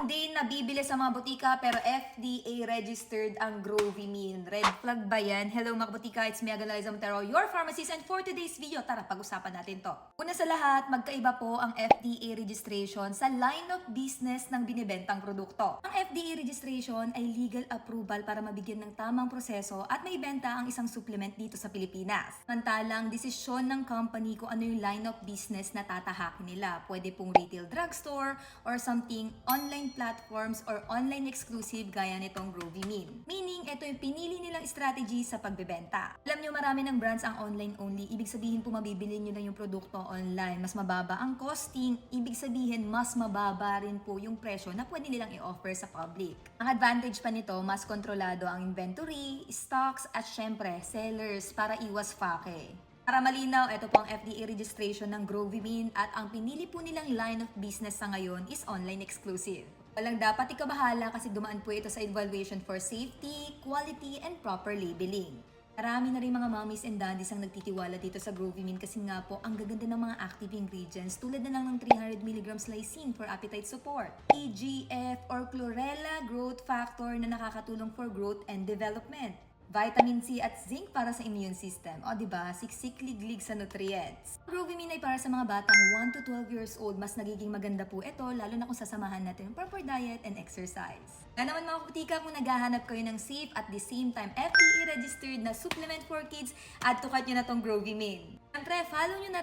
Hindi nabibili sa mga butika pero FDA registered ang Grovimine. Red flag ba yan? Hello mga butika, it's me Agaliza Montero, your pharmacist, and for today's video, tara pag-usapan natin to. Una sa lahat, magkaiba po ang FDA registration sa line of business ng binibentang produkto. Ang FDA registration ay legal approval para mabigyan ng tamang proseso at maibenta ang isang supplement dito sa Pilipinas. Samantalang desisyon ng company kung ano yung line of business na tatahakin nila. Pwede pong retail drugstore or something online platforms or online exclusive gaya nitong Grovimine. Meaning, ito yung pinili nilang strategy sa pagbebenta. Alam nyo, marami ng brands ang online only. Ibig sabihin po mabibili nyo lang yung produkto online. Mas mababa ang costing. Ibig sabihin, mas mababa rin po yung presyo na pwede nilang i-offer sa public. Ang advantage pa nito, mas kontrolado ang inventory, stocks, at syempre, sellers para iwas fake. Para malinaw, ito po ang FDA registration ng Grovimine at ang pinili po nilang line of business sa ngayon is online exclusive. Walang dapat ikabahala kasi dumaan po ito sa evaluation for safety, quality, and proper labeling. Marami na rin mga mommies and daddies ang nagtitiwala dito sa Grovimine kasi nga po ang gaganda ng mga active ingredients tulad na lang ng 300mg lysine for appetite support, EGF or chlorella growth factor na nakakatulong for growth and development, vitamin C at zinc para sa immune system. O diba, siksik-liglig sa nutrients. Grovimine ay para sa mga batang 1 to 12 years old. Mas nagiging maganda po ito, lalo na kung sasamahan natin yung proper diet and exercise. Kaya naman mga kutika, kung naghahanap kayo ng safe at the same time FDA registered na supplement for kids, add to cart nyo na tong Grovimine. Siyempre, follow nyo na rin